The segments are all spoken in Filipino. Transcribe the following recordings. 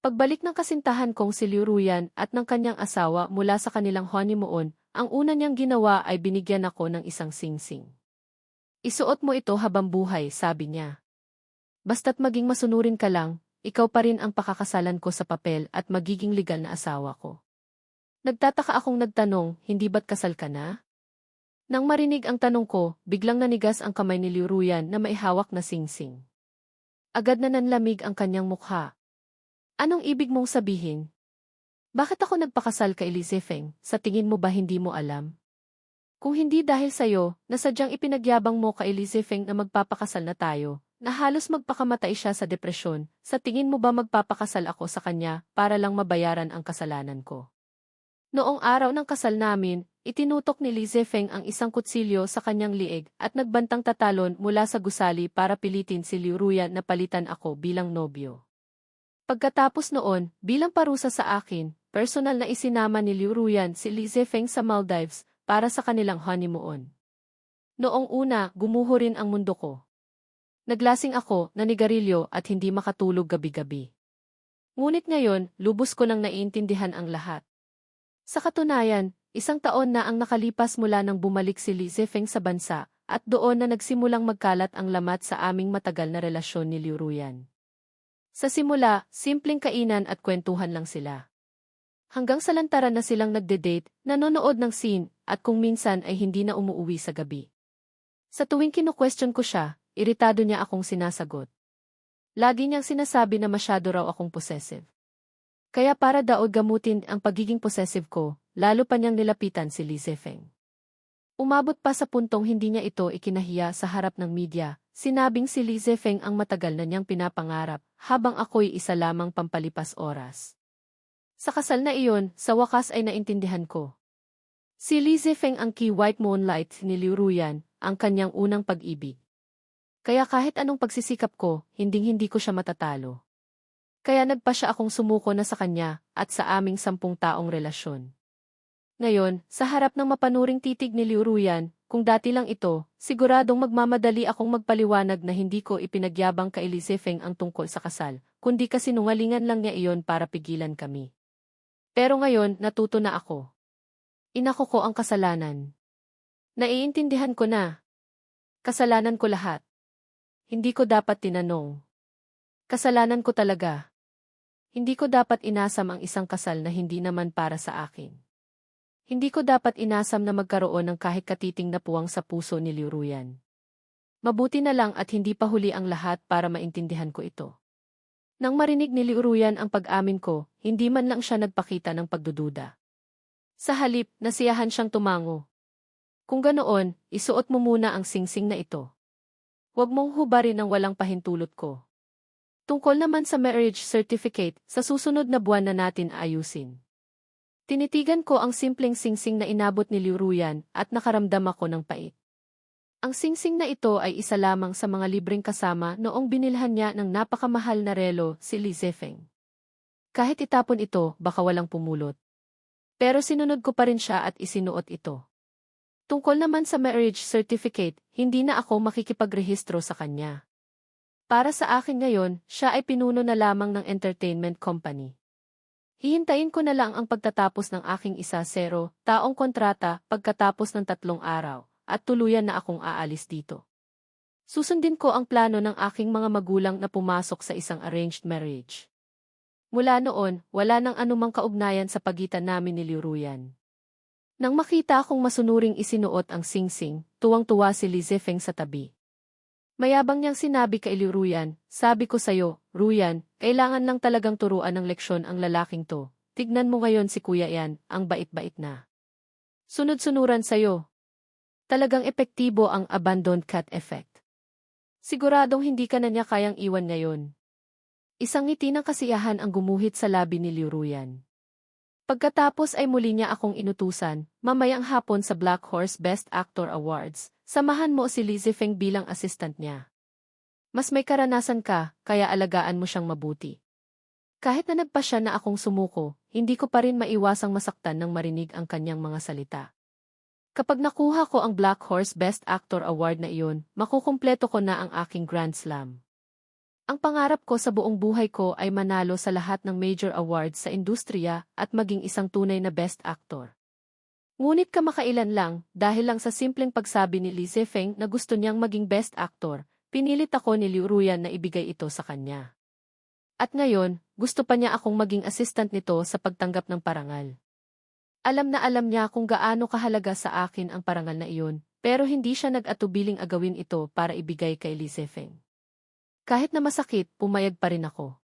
Pagbalik ng kasintahan kong si Liu Ruyan at ng kanyang asawa mula sa kanilang honeymoon, ang una niyang ginawa ay binigyan ako ng isang singsing. Isuot mo ito habang buhay, sabi niya. Basta't maging masunurin ka lang, ikaw pa rin ang pakakasalan ko sa papel at magiging legal na asawa ko. Nagtataka akong nagtanong, hindi ba't kasal ka na? Nang marinig ang tanong ko, biglang nanigas ang kamay ni Liu Ruyan na may hawak na singsing. Agad na nanlamig ang kanyang mukha. Anong ibig mong sabihin? Bakit ako nagpakasal kay Li Zifeng? Sa tingin mo ba hindi mo alam? Kung hindi dahil sa'yo, na sadyang ipinagyabang mo kay Li Zifeng na magpapakasal na tayo, na halos magpakamatay siya sa depresyon, sa tingin mo ba magpapakasal ako sa kanya para lang mabayaran ang kasalanan ko? Noong araw ng kasal namin, itinutok ni Li Zifeng ang isang kutsilyo sa kanyang liig at nagbantang tatalon mula sa gusali para pilitin si Liu Ruyan na palitan ako bilang nobyo. Pagkatapos noon, bilang parusa sa akin, personal na isinama ni Liu Ruyan si Li Zifeng sa Maldives para sa kanilang honeymoon. Noong una, gumuho rin ang mundo ko. Naglasing ako, nanigarilyo at hindi makatulog gabi-gabi. Ngunit ngayon, lubos ko nang naiintindihan ang lahat. Sa katunayan, 1 taon na ang nakalipas mula nang bumalik si Li Zifeng sa bansa, at doon na nagsimulang magkalat ang lamat sa aming matagal na relasyon ni Liu Ruyan. Sa simula, simpleng kainan at kwentuhan lang sila. Hanggang sa lantaran na silang nagde-date, nanonood ng scene, at kung minsan ay hindi na umuuwi sa gabi. Sa tuwing kinu-question ko siya, iritado niya akong sinasagot. Lagi niyang sinasabi na masyado raw akong possessive. Kaya para daw gamutin ang pagiging possessive ko, lalo pa niyang nilapitan si Li Zifeng. Umabot pa sa puntong hindi niya ito ikinahiya sa harap ng media, sinabing si Li Zifeng ang matagal na niyang pinapangarap, habang ako'y isa lamang pampalipas oras. Sa kasal na iyon, sa wakas ay naintindihan ko. Si Li Zifeng ang key white moonlight ni Liu Ruyan, ang kanyang unang pag-ibig. Kaya kahit anong pagsisikap ko, hinding-hindi ko siya matatalo. Kaya nagpa siya akong sumuko na sa kanya, at sa aming 10 taong relasyon. Ngayon, sa harap ng mapanuring titig ni Liu Ruyan, kung dati lang ito, siguradong magmamadali akong magpaliwanag na hindi ko ipinagyabang kay Li Zifeng ang tungkol sa kasal, kundi kasinungalingan lang niya iyon para pigilan kami. Pero ngayon, natuto na ako. Inako ko ang kasalanan. Naiintindihan ko na. Kasalanan ko lahat. Hindi ko dapat tinanong. Kasalanan ko talaga. Hindi ko dapat inasam ang isang kasal na hindi naman para sa akin. Hindi ko dapat inasam na magkaroon ng kahit katiting na puwang sa puso ni Liu Ruyan. Mabuti na lang at hindi pa huli ang lahat para maintindihan ko ito. Nang marinig ni Liu Ruyan ang pag-amin ko, hindi man lang siya nagpakita ng pagdududa. Sa halip, nasiyahan siyang tumango. Kung ganoon, isuot mo muna ang singsing na ito. Huwag mong hubarin ang walang pahintulot ko. Tungkol naman sa marriage certificate, sa susunod na buwan na natin ayusin. Tinitigan ko ang simpleng singsing na inabot ni Liu Ruyan at nakaramdam ako ng pait. Ang singsing na ito ay isa lamang sa mga libreng kasama noong binilhan niya ng napakamahal na relo si Li Zifeng. Kahit itapon ito, baka walang pumulot. Pero sinunod ko pa rin siya at isinuot ito. Tungkol naman sa marriage certificate, hindi na ako makikipagrehistro sa kanya. Para sa akin ngayon, siya ay pinuno na lamang ng entertainment company. Hihintayin ko na lang ang pagtatapos ng aking 1-0 taong kontrata pagkatapos ng 3 araw, at tuluyan na akong aalis dito. Susundin ko ang plano ng aking mga magulang na pumasok sa isang arranged marriage. Mula noon, wala nang anumang kaugnayan sa pagitan namin ni Liu Ruyan. Nang makita akong masunuring isinuot ang singsing, tuwang-tuwa si Li Zifeng sa tabi. Mayabang niyang sinabi kay Liu Ruyan, sabi ko sayo, Ruyan, kailangan lang talagang turuan ng leksyon ang lalaking to. Tignan mo ngayon si Kuya Yan, ang bait-bait na. Sunod-sunuran sayo. Talagang epektibo ang abandoned cat effect. Siguradong hindi ka na niya kayang iwan ngayon. Isang ngiti ng kasiyahan ang gumuhit sa labi ni Liu Ruyan. Pagkatapos ay muli niya akong inutusan, mamayang hapon sa Black Horse Best Actor Awards, samahan mo si Li Zifeng bilang assistant niya. Mas may karanasan ka, kaya alagaan mo siyang mabuti. Kahit na nagpasya na akong sumuko, hindi ko pa rin maiwasang masaktan nang marinig ang kanyang mga salita. Kapag nakuha ko ang Black Horse Best Actor Award na iyon, makukumpleto ko na ang aking Grand Slam. Ang pangarap ko sa buong buhay ko ay manalo sa lahat ng major awards sa industriya at maging isang tunay na best actor. Ngunit kamakailan lang, dahil lang sa simpleng pagsabi ni Li Zefeng na gusto niyang maging best actor, pinilit ako ni Liu Ruyan na ibigay ito sa kanya. At ngayon, gusto pa niya akong maging assistant nito sa pagtanggap ng parangal. Alam na alam niya kung gaano kahalaga sa akin ang parangal na iyon, pero hindi siya nag-atubiling agawin ito para ibigay kay Li Zefeng. Kahit na masakit, pumayag pa rin ako.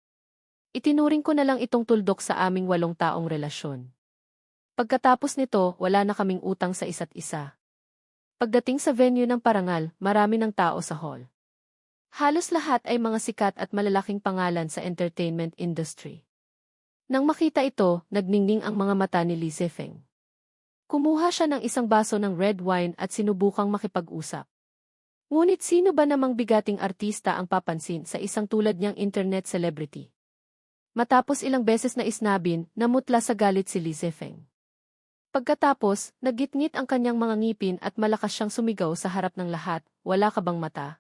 Itinuring ko na lang itong tuldok sa aming 8 taong relasyon. Pagkatapos nito, wala na kaming utang sa isa't isa. Pagdating sa venue ng parangal, marami ng tao sa hall. Halos lahat ay mga sikat at malalaking pangalan sa entertainment industry. Nang makita ito, nagningning ang mga mata ni Li Zefeng. Kumuha siya ng isang baso ng red wine at sinubukang makipag-usap. Ngunit sino ba namang bigating artista ang papansin sa isang tulad niyang internet celebrity? Matapos ilang beses na isnabin, namutla sa galit si Li Zefeng. Pagkatapos, naggitngit ang kanyang mga ngipin at malakas siyang sumigaw sa harap ng lahat, "Wala ka bang mata?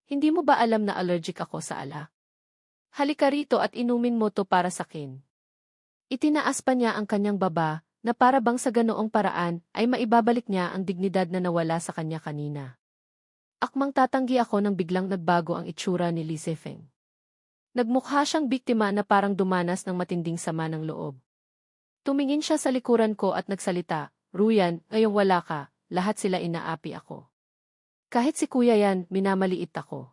Hindi mo ba alam na allergic ako sa alak? Halika rito at inumin mo to para sakin." Itinaas pa niya ang kanyang baba, na para bang sa ganoong paraan ay maibabalik niya ang dignidad na nawala sa kanya kanina. Akmang tatanggi ako nang biglang nagbago ang itsura ni Li Zefeng. Nagmukha siyang biktima na parang dumanas ng matinding sama ng loob. Tumingin siya sa likuran ko at nagsalita, "Ruyan, ngayong wala ka, lahat sila inaapi ako. Kahit si kuya yan, minamaliit ako."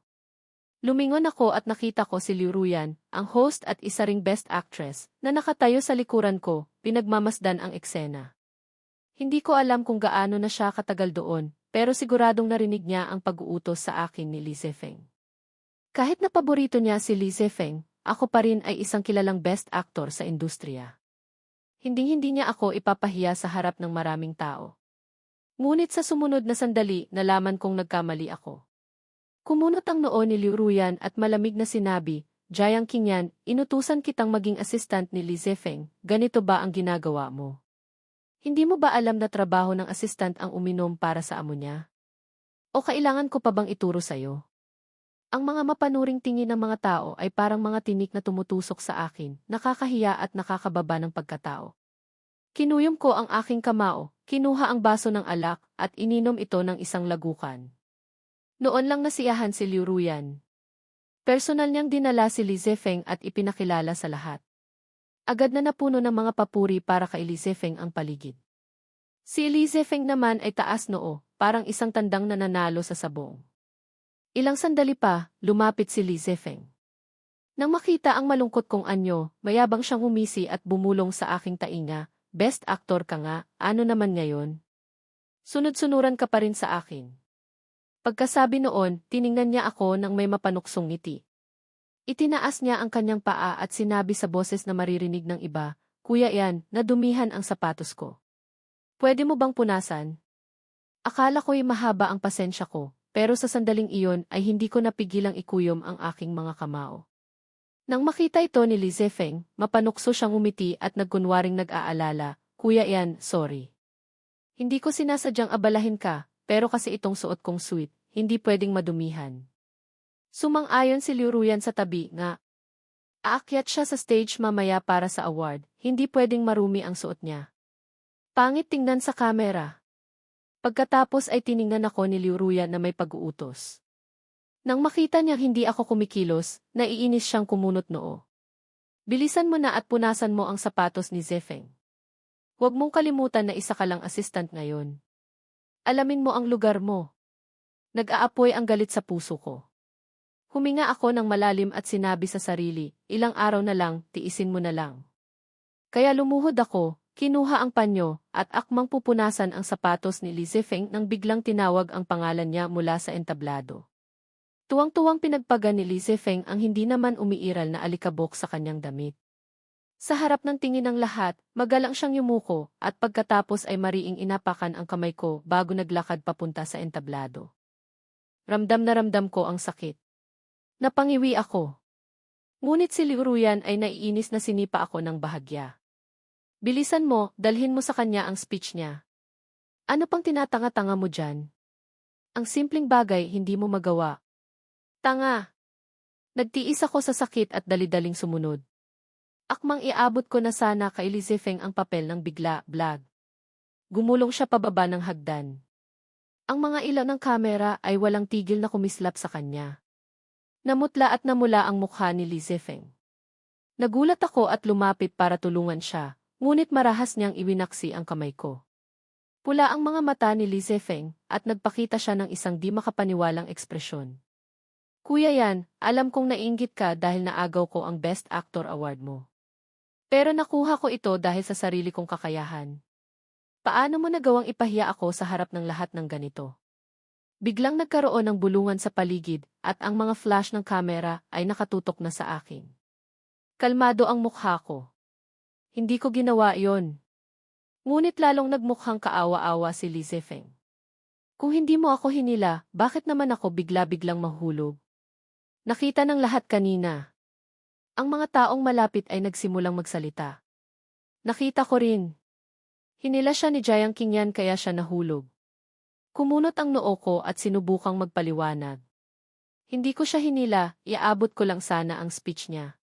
Lumingon ako at nakita ko si Liu Ruyan, ang host at isa ring best actress, na nakatayo sa likuran ko, pinagmamasdan ang eksena. Hindi ko alam kung gaano na siya katagal doon, pero siguradong narinig niya ang pag-uutos sa akin ni Li Zefeng. Kahit na paborito niya si Li Zefeng, ako pa rin ay isang kilalang best actor sa industriya. Hinding-hindi niya ako ipapahiya sa harap ng maraming tao. Ngunit sa sumunod na sandali, nalaman kong nagkamali ako. Kumunot ang noo ni Liu Ruyan at malamig na sinabi, "Jiang Qingyan, inutusan kitang maging assistant ni Li Zefeng, ganito ba ang ginagawa mo? Hindi mo ba alam na trabaho ng assistant ang uminom para sa amo niya? O kailangan ko pa bang ituro sa'yo?" Ang mga mapanuring tingin ng mga tao ay parang mga tinik na tumutusok sa akin, nakakahiya at nakakababa ng pagkatao. Kinuyom ko ang aking kamao, kinuha ang baso ng alak, at ininom ito ng isang lagukan. Noon lang nasiyahan si Liu Ruyan. Personal niyang dinala si Li Zefeng at ipinakilala sa lahat. Agad na napuno ng mga papuri para kay Li Zefeng ang paligid. Si Li Zefeng naman ay taas noo, parang isang tandang nananalo sa sabong. Ilang sandali pa, lumapit si Li Zefeng. Nang makita ang malungkot kong anyo, mayabang siyang humisi at bumulong sa aking tainga, "Best actor ka nga, ano naman ngayon? Sunod-sunuran ka pa rin sa akin." Pagkasabi noon, tiningnan niya ako nang may mapanuksong ngiti. Itinaas niya ang kanyang paa at sinabi sa boses na maririnig ng iba, "Kuya yan, nadumihan ang sapatos ko. Pwede mo bang punasan?" Akala ko'y mahaba ang pasensya ko, pero sa sandaling iyon ay hindi ko napigilang ikuyom ang aking mga kamao. Nang makita ito ni Li Zefeng, mapanukso siyang umiti at nagkunwaring nag-aalala, "Kuya yan, sorry. Hindi ko sinasadyang abalahin ka, pero kasi itong suot kong suit, hindi pwedeng madumihan." Sumang-ayon si Liu Ruyan sa tabi nga. Aakyat siya sa stage mamaya para sa award, hindi pwedeng marumi ang suot niya. Pangit tingnan sa kamera. Pagkatapos ay tiningnan ako ni Liu Ruyan na may pag-uutos. Nang makita niya hindi ako kumikilos, naiinis siyang kumunot noo. "Bilisan mo na at punasan mo ang sapatos ni Zefeng. Huwag mong kalimutan na isa ka lang assistant ngayon. Alamin mo ang lugar mo." Nag-aapoy ang galit sa puso ko. Huminga ako ng malalim at sinabi sa sarili, "Ilang araw na lang, tiisin mo na lang." Kaya lumuhod ako, kinuha ang panyo, at akmang pupunasan ang sapatos ni Li Zefeng nang biglang tinawag ang pangalan niya mula sa entablado. Tuwang-tuwang pinagpaga ni Li Zefeng ang hindi naman umiiral na alikabok sa kanyang damit. Sa harap ng tingin ng lahat, magalang siyang yumuko, at pagkatapos ay mariing inapakan ang kamay ko bago naglakad papunta sa entablado. Ramdam na ramdam ko ang sakit. Napangiwi ako. Ngunit si Liu Ruyan ay naiinis na sinipa ako ng bahagya. "Bilisan mo, dalhin mo sa kanya ang speech niya. Ano pang tinatanga-tanga mo dyan? Ang simpleng bagay hindi mo magawa. Tanga!" Nagtiis ako sa sakit at dali-daling sumunod. Akmang iabot ko na sana kay Li Zifeng ang papel ng bigla, blag. Gumulong siya pababa ng hagdan. Ang mga ilaw ng kamera ay walang tigil na kumislap sa kanya. Namutla at namula ang mukha ni Li Zifeng. Nagulat ako at lumapit para tulungan siya, ngunit marahas niyang iwinaksi ang kamay ko. Pula ang mga mata ni Li Zifeng at nagpakita siya ng isang di makapaniwalang ekspresyon. Kuya yan, alam kong naiinggit ka dahil naagaw ko ang Best Actor Award mo. Pero nakuha ko ito dahil sa sarili kong kakayahan. Paano mo nagawang ipahiya ako sa harap ng lahat ng ganito? Biglang nagkaroon ng bulungan sa paligid at ang mga flash ng kamera ay nakatutok na sa akin. Kalmado ang mukha ko. Hindi ko ginawa yon. Ngunit lalong nagmukhang kaawa-awa si Li Zifeng. Kung hindi mo ako hinila, bakit naman ako bigla-biglang mahulog? Nakita ng lahat kanina. Ang mga taong malapit ay nagsimulang magsalita. Nakita ko rin. Hinila siya ni Jiang Qingyan kaya siya nahulog. Kumunot ang noo ko at sinubukang magpaliwanag. Hindi ko siya hinila, iaabot ko lang sana ang speech niya.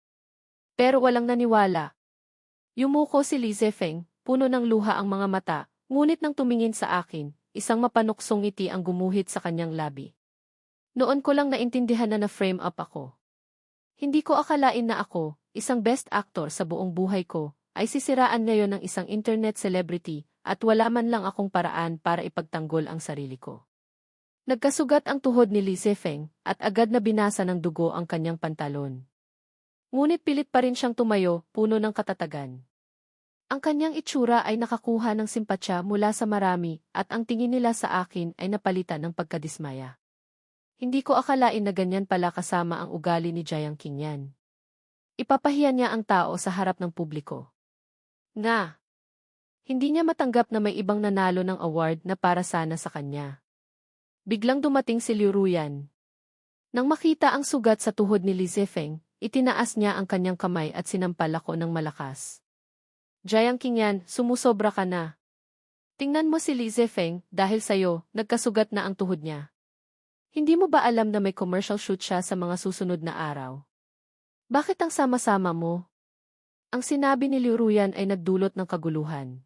Pero walang naniwala. Yumuko si Li Zifeng, puno ng luha ang mga mata, ngunit nang tumingin sa akin, isang mapanuksong ngiti ang gumuhit sa kanyang labi. Noon ko lang naintindihan na na-frame up ako. Hindi ko akalain na ako, isang best actor sa buong buhay ko, ay sisiraan ngayon ng isang internet celebrity at wala man lang akong paraan para ipagtanggol ang sarili ko. Nagkasugat ang tuhod ni Li Zifeng at agad na binasa ng dugo ang kanyang pantalon. Ngunit pilit pa rin siyang tumayo, puno ng katatagan. Ang kanyang itsura ay nakakuha ng simpatsya mula sa marami at ang tingin nila sa akin ay napalitan ng pagkadismaya. Hindi ko akalain na ganyan pala kasama ang ugali ni Jiang Qingyan. Ipapahiya niya ang tao sa harap ng publiko. Nga! Hindi niya matanggap na may ibang nanalo ng award na para sana sa kanya. Biglang dumating si Liu Ruyan. Nang makita ang sugat sa tuhod ni Li Zifeng, itinaas niya ang kanyang kamay at sinampal ako ng malakas. Jiang Qingyan, sumusobra ka na. Tingnan mo si Li Zifeng, dahil sayo, nagkasugat na ang tuhod niya. Hindi mo ba alam na may commercial shoot siya sa mga susunod na araw? Bakit ang sama-sama mo? Ang sinabi ni Liu Ruyan ay nagdulot ng kaguluhan.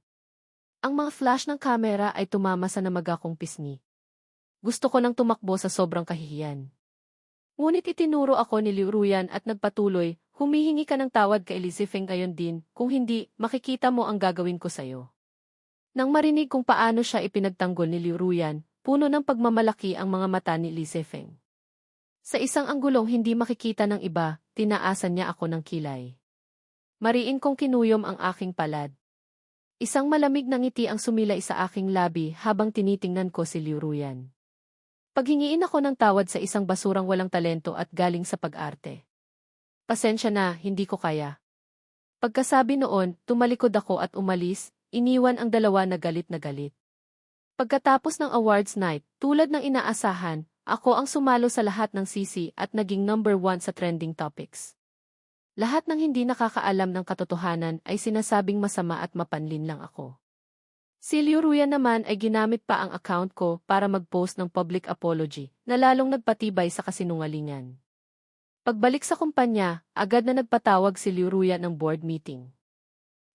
Ang mga flash ng kamera ay tumama sa namaga kong pisngi. Gusto ko nang tumakbo sa sobrang kahihiyan. Ngunit itinuro ako ni Liu Ruyan at nagpatuloy, humihingi ka ng tawad kay Li Zifeng ngayon din, kung hindi, makikita mo ang gagawin ko sa'yo. Nang marinig kung paano siya ipinagtanggol ni Liu Ruyan, puno ng pagmamalaki ang mga mata ni Li Zifeng. Sa isang anggulong hindi makikita ng iba, tinaasan niya ako ng kilay. Mariin kong kinuyom ang aking palad. Isang malamig na ngiti ang sumilay sa aking labi habang tinitingnan ko si Liu Ruyan. Paghingiin ako ng tawad sa isang basurang walang talento at galing sa pag-arte. Pasensya na, hindi ko kaya. Pagkasabi noon, tumalikod ako at umalis, iniwan ang dalawa na galit na galit. Pagkatapos ng awards night, tulad ng inaasahan, ako ang sumalo sa lahat ng sisi at naging number 1 sa trending topics. Lahat ng hindi nakakaalam ng katotohanan ay sinasabing masama at mapanlin lang ako. Si Liu Ruyan naman ay ginamit pa ang account ko para mag-post ng public apology na lalong nagpatibay sa kasinungalingan. Pagbalik sa kumpanya, agad na nagpatawag si Liu Ruyan ng board meeting.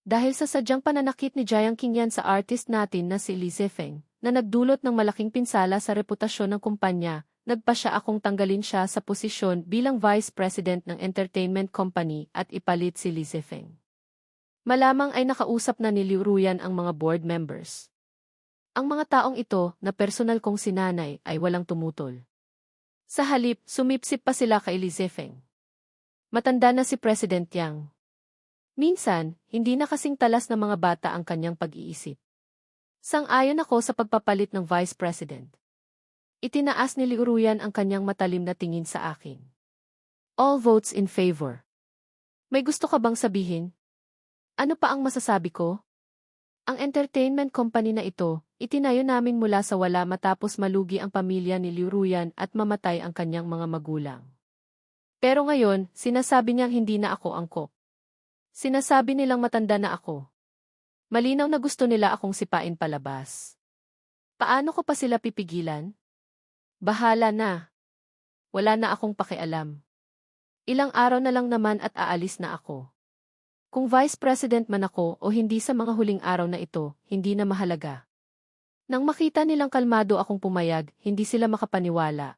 Dahil sa sadyang pananakit ni Jiang Qingyan sa artist natin na si Li Zifeng, na nagdulot ng malaking pinsala sa reputasyon ng kumpanya, nagpasya akong tanggalin siya sa posisyon bilang Vice President ng entertainment company at ipalit si Li Zifeng. Malamang ay nakausap na ni Liu Ruyan ang mga board members. Ang mga taong ito, na personal kong sinanay, ay walang tumutol. Sa halip, sumipsip pa sila kay Li Zifeng. Matanda na si President Yang. Minsan, hindi na kasing talas ng mga bata ang kanyang pag-iisip. Sang-ayon ako sa pagpapalit ng Vice President. Itinaas ni Liu Ruyan ang kanyang matalim na tingin sa akin. All votes in favor. May gusto ka bang sabihin? Ano pa ang masasabi ko? Ang entertainment company na ito, itinayo namin mula sa wala matapos malugi ang pamilya ni Liu Ruyan at mamatay ang kanyang mga magulang. Pero ngayon, sinasabi niyang hindi na ako angkop. Sinasabi nilang matanda na ako. Malinaw na gusto nila akong sipain palabas. Paano ko pa sila pipigilan? Bahala na. Wala na akong pakialam. Ilang araw na lang naman at aalis na ako. Kung vice president man ako o hindi sa mga huling araw na ito, hindi na mahalaga. Nang makita nilang kalmado akong pumayag, hindi sila makapaniwala.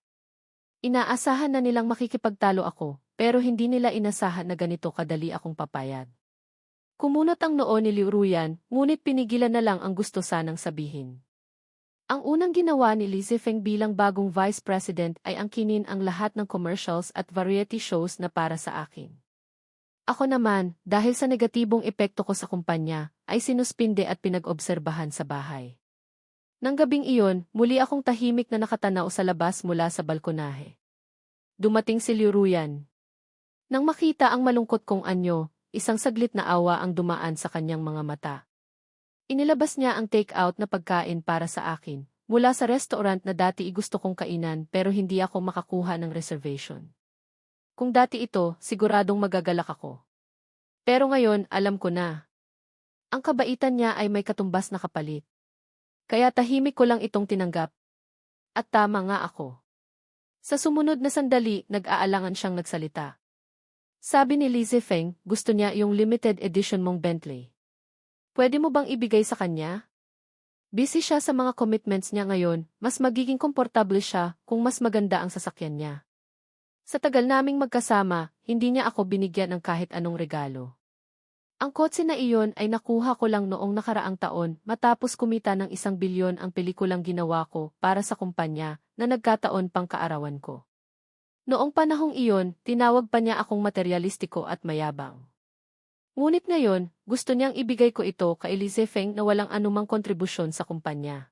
Inaasahan na nilang makikipagtalo ako, pero hindi nila inasahan na ganito kadali akong papayag. Kumunot ang noo ni Liu Ruyan, ngunit pinigilan na lang ang gusto sanang sabihin. Ang unang ginawa ni Li Zifeng bilang bagong vice president ay angkinin ang lahat ng commercials at variety shows na para sa akin. Ako naman, dahil sa negatibong epekto ko sa kumpanya, ay sinuspinde at pinag-obserbahan sa bahay. Nang gabing iyon, muli akong tahimik na nakatanaw sa labas mula sa balkonahe. Dumating si Liu Ruyan. Nang makita ang malungkot kong anyo, isang saglit na awa ang dumaan sa kanyang mga mata. Inilabas niya ang take-out na pagkain para sa akin, mula sa restaurant na dati gusto kong kainan pero hindi ako makakuha ng reservation. Kung dati ito, siguradong magagalak ako. Pero ngayon, alam ko na. Ang kabaitan niya ay may katumbas na kapalit. Kaya tahimik ko lang itong tinanggap. At tama nga ako. Sa sumunod na sandali, nag-aalangan siyang nagsalita. Sabi ni Li Zifeng, gusto niya yung limited edition mong Bentley. Pwede mo bang ibigay sa kanya? Busy siya sa mga commitments niya ngayon, mas magiging komportable siya kung mas maganda ang sasakyan niya. Sa tagal naming magkasama, hindi niya ako binigyan ng kahit anong regalo. Ang kotse na iyon ay nakuha ko lang noong nakaraang taon matapos kumita ng 1 bilyon ang pelikulang ginawa ko para sa kumpanya na nagkataon pang kaarawan ko. Noong panahong iyon, tinawag pa niya akong materyalistiko at mayabang. Ngunit ngayon, gusto niyang ibigay ko ito kay Li Zifeng na walang anumang kontribusyon sa kumpanya.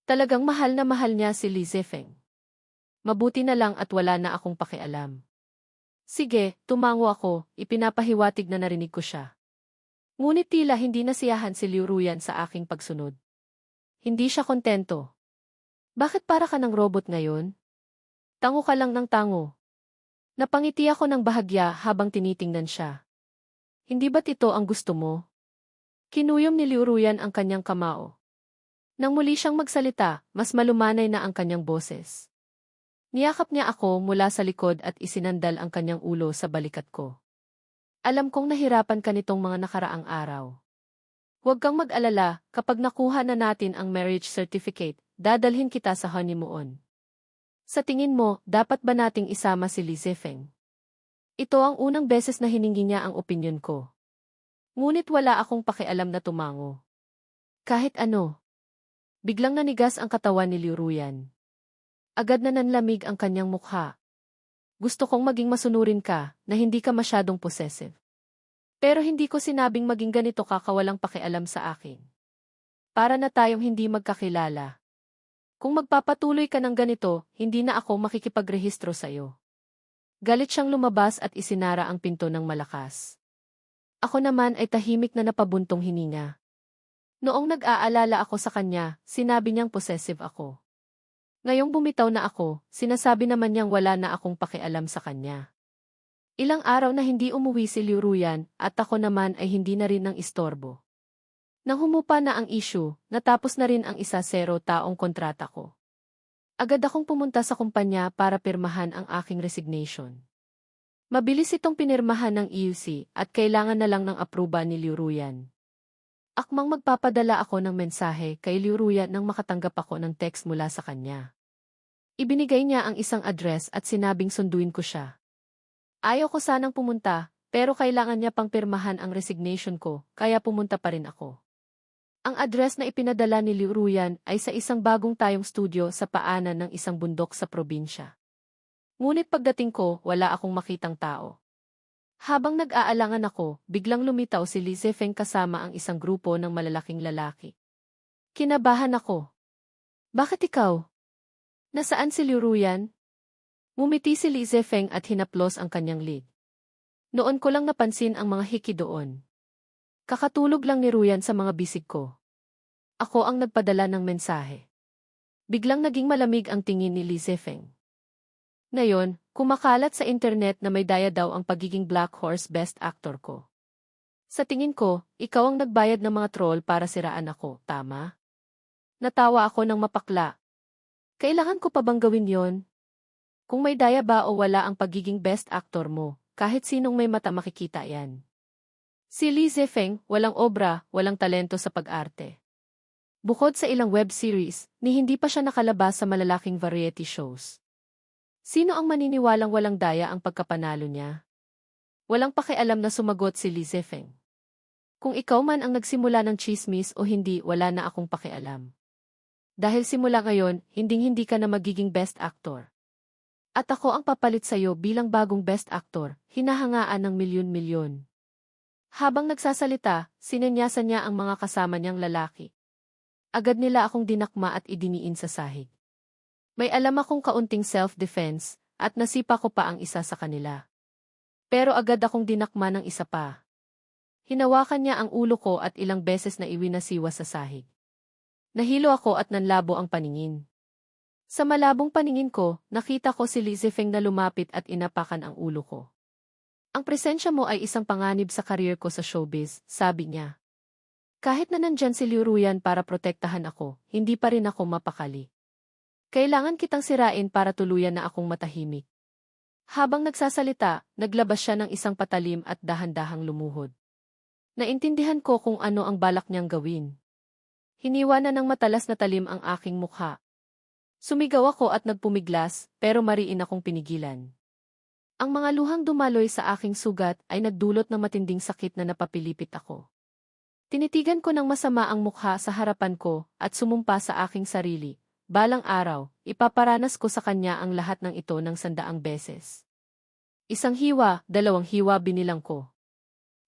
Talagang mahal na mahal niya si Li Zifeng. Mabuti na lang at wala na akong pakialam. Sige, tumango ako, ipinapahiwatig na narinig ko siya. Ngunit tila hindi nasiyahan si Liu Ruyan sa aking pagsunod. Hindi siya kontento. Bakit para ka ng robot ngayon? Tango ka lang ng tango. Napangiti ako ng bahagya habang tinitingnan siya. Hindi ba't ito ang gusto mo? Kinuyom ni Liu Ruyan ang kanyang kamao. Nang muli siyang magsalita, mas malumanay na ang kanyang boses. Niyakap niya ako mula sa likod at isinandal ang kanyang ulo sa balikat ko. Alam kong nahirapan ka nitong mga nakaraang araw. Huwag kang mag-alala, kapag nakuha na natin ang marriage certificate, dadalhin kita sa honeymoon. Sa tingin mo, dapat ba nating isama si Li Zifeng? Ito ang unang beses na hiningi niya ang opinyon ko. Ngunit wala akong pakialam na tumango. Kahit ano. Biglang nanigas ang katawan ni Liu Ruyan. Agad na nanlamig ang kanyang mukha. Gusto kong maging masunurin ka, na hindi ka masyadong possessive. Pero hindi ko sinabing maging ganito ka kawalang pakialam sa akin. Para na tayong hindi magkakilala. Kung magpapatuloy ka ng ganito, hindi na ako makikipagrehistro sa'yo. Galit siyang lumabas at isinara ang pinto ng malakas. Ako naman ay tahimik na napabuntong hininga. Noong nag-aalala ako sa kanya, sinabi niyang possessive ako. Ngayong bumitaw na ako, sinasabi naman niyang wala na akong pakialam sa kanya. Ilang araw na hindi umuwi si Liu Ruyan at ako naman ay hindi na rin ng istorbo. Nang humupa na ang issue, natapos na rin ang 1-0 taong kontrata ko. Agad akong pumunta sa kumpanya para pirmahan ang aking resignation. Mabilis itong pinirmahan ng EUC at kailangan na lang ng apruba ni Liu Ruyan. Akmang magpapadala ako ng mensahe kay Liu Ruyan nang makatanggap ako ng text mula sa kanya. Ibinigay niya ang isang address at sinabing sunduin ko siya. Ayaw ko sanang pumunta, pero kailangan niya pang pirmahan ang resignation ko, kaya pumunta pa rin ako. Ang address na ipinadala ni Liu Ruyan ay sa isang bagong tayong studio sa paanan ng isang bundok sa probinsya. Ngunit pagdating ko, wala akong makitang tao. Habang nag-aalangan ako, biglang lumitaw si Li Zifeng kasama ang isang grupo ng malalaking lalaki. Kinabahan ako. Bakit ikaw? Nasaan si Liu Ruyan? Ngumiti si Li Zifeng at hinaplos ang kanyang lid. Noon ko lang napansin ang mga hiki doon. Kakatulog lang ni Ruyan sa mga bisig ko. Ako ang nagpadala ng mensahe. Biglang naging malamig ang tingin ni Li Zifeng. Ngayon, kumakalat sa internet na may daya daw ang pagiging Black Horse Best Actor ko. Sa tingin ko, ikaw ang nagbayad ng mga troll para siraan ako, tama? Natawa ako ng mapakla. Kailangan ko pa bang gawin yon? Kung may daya ba o wala ang pagiging Best Actor mo, kahit sinong may mata makikita yan. Si Li Zefeng, walang obra, walang talento sa pag-arte. Bukod sa ilang web series, ni hindi pa siya nakalabas sa malalaking variety shows. Sino ang maniniwalang walang daya ang pagkapanalo niya? Walang pakialam na sumagot si Li Zefeng. Kung ikaw man ang nagsimula ng chismis o hindi, wala na akong pakialam. Dahil simula ngayon, hinding-hindi ka na magiging best actor. At ako ang papalit sa'yo bilang bagong best actor, hinahangaan ng milyon-milyon. Habang nagsasalita, sinenyasan niya ang mga kasama niyang lalaki. Agad nila akong dinakma at idiniin sa sahig. May alam akong kaunting self-defense, at nasipa ko pa ang isa sa kanila. Pero agad akong dinakma ng isa pa. Hinawakan niya ang ulo ko at ilang beses na iwinasiwa sa sahig. Nahilo ako at nanlabo ang paningin. Sa malabong paningin ko, nakita ko si Li Zefeng na lumapit at inapakan ang ulo ko. Ang presensya mo ay isang panganib sa career ko sa showbiz, sabi niya. Kahit na nandyan si Liu Ruyan para protektahan ako, hindi pa rin ako mapakali. Kailangan kitang sirain para tuluyan na akong matahimik. Habang nagsasalita, naglabas siya ng isang patalim at dahan-dahang lumuhod. Naintindihan ko kung ano ang balak niyang gawin. Hiniwa na ng matalas na talim ang aking mukha. Sumigaw ako at nagpumiglas, pero mariin akong pinigilan. Ang mga luhang dumaloy sa aking sugat ay nagdulot ng matinding sakit na napapilipit ako. Tinitigan ko ng masama ang mukha sa harapan ko at sumumpa sa aking sarili. Balang araw, ipaparanas ko sa kanya ang lahat ng ito ng 100 beses. 1 hiwa, 2 hiwa binilang ko.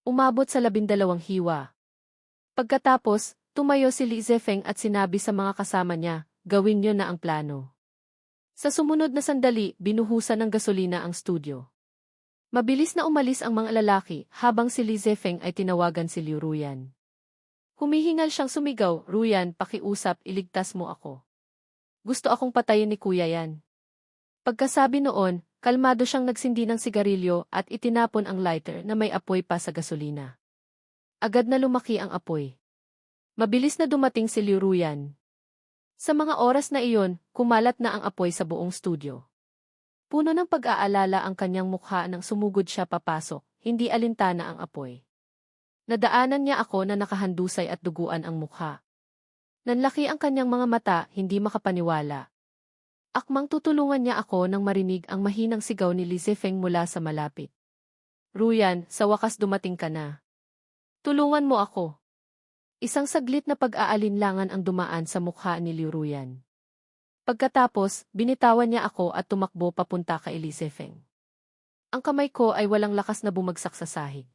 Umabot sa 12 hiwa. Pagkatapos, tumayo si Li Zefeng at sinabi sa mga kasama niya, gawin niyo na ang plano. Sa sumunod na sandali, binuhusan ng gasolina ang studio. Mabilis na umalis ang mga lalaki habang si Li Zefeng ay tinawagan si Liu Ruyan. Humihingal siyang sumigaw, Ruyan, pakiusap, iligtas mo ako. Gusto akong patayin ni kuya yan. Pagkasabi noon, kalmado siyang nagsindi ng sigarilyo at itinapon ang lighter na may apoy pa sa gasolina. Agad na lumaki ang apoy. Mabilis na dumating si Liu Ruyan. Sa mga oras na iyon, kumalat na ang apoy sa buong studio. Puno ng pag-aalala ang kanyang mukha nang sumugod siya papasok, hindi alintana ang apoy. Nadaanan niya ako na nakahandusay at duguan ang mukha. Nanlaki ang kanyang mga mata, hindi makapaniwala. Akmang tutulungan niya ako nang marinig ang mahinang sigaw ni Li Zefeng mula sa malapit. Ruyan, sa wakas dumating ka na. Tulungan mo ako. Isang saglit na pag-aalinlangan ang dumaan sa mukha ni Liu Ruyan. Pagkatapos, binitawan niya ako at tumakbo papunta kay Li Zefeng. Ang kamay ko ay walang lakas na bumagsak sa sahig.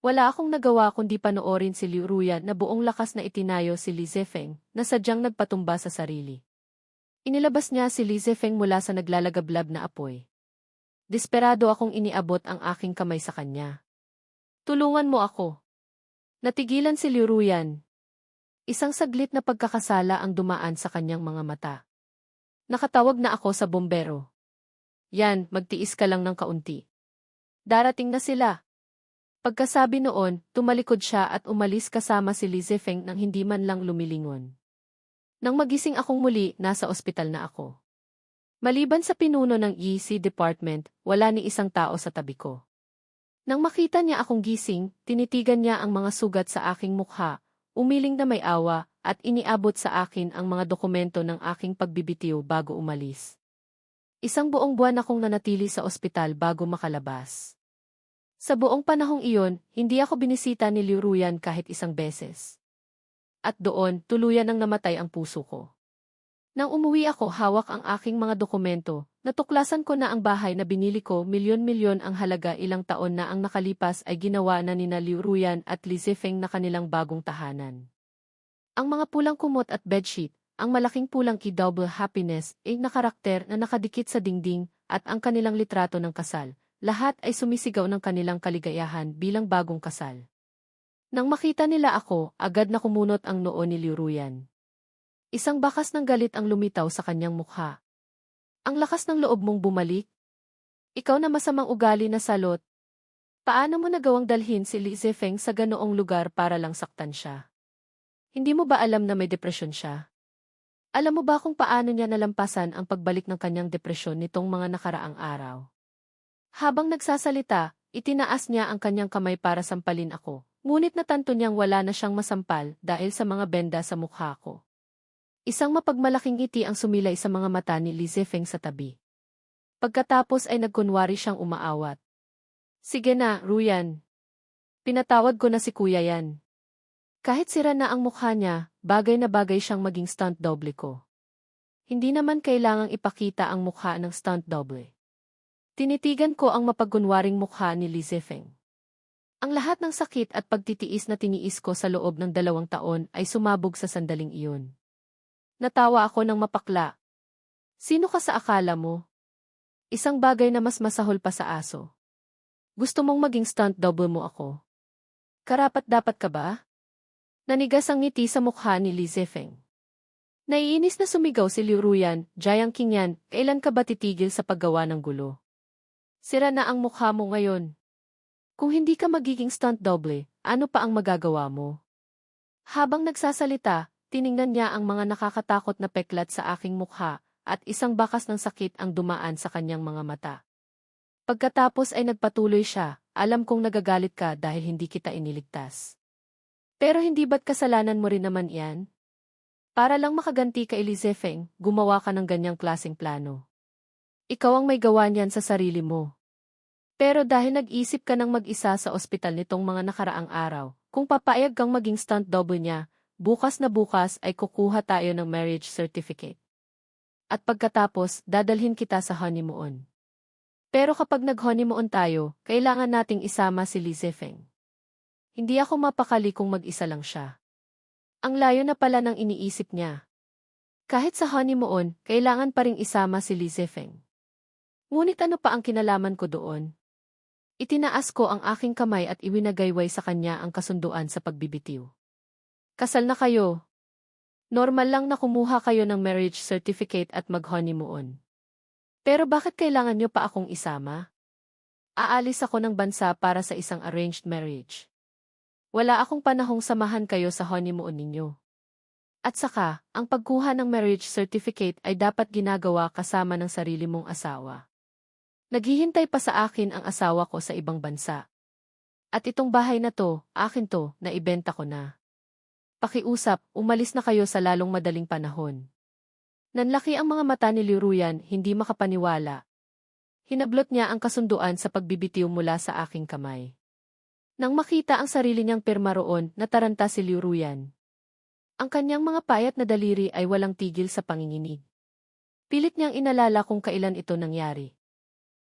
Wala akong nagawa kundi panoorin si Liu Ruyan na buong lakas na itinayo si Li Zefeng, na sadyang nagpatumba sa sarili. Inilabas niya si Li Zefeng mula sa naglalagablab na apoy. Desperado akong iniabot ang aking kamay sa kanya. Tulungan mo ako. Natigilan si Liu Ruyan. Isang saglit na pagkakasala ang dumaan sa kanyang mga mata. Nakatawag na ako sa bombero. Yan, magtiis ka lang ng kaunti. Darating na sila. Pagkasabi noon, tumalikod siya at umalis kasama si Li Zefeng nang hindi man lang lumilingon. Nang magising akong muli, nasa ospital na ako. Maliban sa pinuno ng EC department, wala ni isang tao sa tabi ko. Nang makita niya akong gising, tinitigan niya ang mga sugat sa aking mukha, umiling na may awa, at iniabot sa akin ang mga dokumento ng aking pagbibitiw bago umalis. Isang buong buwan akong nanatili sa ospital bago makalabas. Sa buong panahong iyon, hindi ako binisita ni Liu Ruyan kahit isang beses. At doon, tuluyan nang namatay ang puso ko. Nang umuwi ako hawak ang aking mga dokumento, natuklasan ko na ang bahay na binili ko milyon-milyon ang halaga ilang taon na ang nakalipas ay ginawa na nina Liu Ruyan at Li Zefeng na kanilang bagong tahanan. Ang mga pulang kumot at bedsheet, ang malaking pulang Double Happiness, na karakter na nakadikit sa dingding, at ang kanilang litrato ng kasal. Lahat ay sumisigaw ng kanilang kaligayahan bilang bagong kasal. Nang makita nila ako, agad na kumunot ang noo ni Liu Ruyan. Isang bakas ng galit ang lumitaw sa kanyang mukha. Ang lakas ng loob mong bumalik? Ikaw na masamang ugali na salot. Paano mo nagawang dalhin si Li Zefeng sa ganoong lugar para lang saktan siya? Hindi mo ba alam na may depresyon siya? Alam mo ba kung paano niya nalampasan ang pagbalik ng kanyang depresyon nitong mga nakaraang araw? Habang nagsasalita, itinaas niya ang kanyang kamay para sampalin ako. Ngunit natanto niyang wala na siyang masampal dahil sa mga benda sa mukha ko. Isang mapagmalaking ngiti ang sumilay sa mga mata ni Li Zifeng sa tabi. Pagkatapos ay nagkunwari siyang umaawat. Sige na, Ruyan. Pinatawad ko na si kuya yan. Kahit sira na ang mukha niya, bagay na bagay siyang maging stunt double ko. Hindi naman kailangang ipakita ang mukha ng stunt double. Tinitigan ko ang mapagkunwaring mukha ni Li Zifeng. Ang lahat ng sakit at pagtitiis na tiniis ko sa loob ng 2 taon ay sumabog sa sandaling iyon. Natawa ako ng mapakla. Sino ka sa akala mo? Isang bagay na mas masahol pa sa aso. Gusto mong maging stunt double mo ako? Karapat-dapat ka ba? Nanigas ang ngiti sa mukha ni Li Zifeng. Naiinis na sumigaw si Liu Ruyan, Jiang Qingyan, kailan ka ba titigil sa paggawa ng gulo? Sira na ang mukha mo ngayon. Kung hindi ka magiging stunt double, ano pa ang magagawa mo? Habang nagsasalita, tiningnan niya ang mga nakakatakot na peklat sa aking mukha, at isang bakas ng sakit ang dumaan sa kanyang mga mata. Pagkatapos ay nagpatuloy siya, alam kong nagagalit ka dahil hindi kita iniligtas. Pero hindi ba't kasalanan mo rin naman yan? Para lang makaganti kay Li Zifeng, gumawa ka ng ganyang klaseng plano. Ikaw ang may gawa niyan sa sarili mo. Pero dahil nag-isip ka ng mag-isa sa ospital nitong mga nakaraang araw, kung papayag kang maging stunt double niya, bukas na bukas ay kukuha tayo ng marriage certificate. At pagkatapos, dadalhin kita sa honeymoon. Pero kapag nag-honeymoon tayo, kailangan nating isama si Li Zifeng. Hindi ako mapakali kung mag-isa lang siya. Ang layo na pala ng iniisip niya. Kahit sa honeymoon, kailangan pa ring isama si Li Zifeng. Ngunit ano pa ang kinalaman ko doon? Itinaas ko ang aking kamay at iwinagayway sa kanya ang kasunduan sa pagbibitiw. Kasal na kayo. Normal lang na kumuha kayo ng marriage certificate at mag-honeymoon. Pero bakit kailangan niyo pa akong isama? Aalis ako ng bansa para sa isang arranged marriage. Wala akong panahong samahan kayo sa honeymoon ninyo. At saka, ang pagkuha ng marriage certificate ay dapat ginagawa kasama ng sarili mong asawa. Naghihintay pa sa akin ang asawa ko sa ibang bansa. At itong bahay na to, akin to, naibenta ko na. Pakiusap, umalis na kayo sa lalong madaling panahon. Nanlaki ang mga mata ni Liu Ruyan, hindi makapaniwala. Hinablot niya ang kasunduan sa pagbibitiw mula sa aking kamay. Nang makita ang sarili niyang pirma roon, nataranta si Liu Ruyan. Ang kanyang mga payat na daliri ay walang tigil sa panginginig. Pilit niyang inalala kung kailan ito nangyari.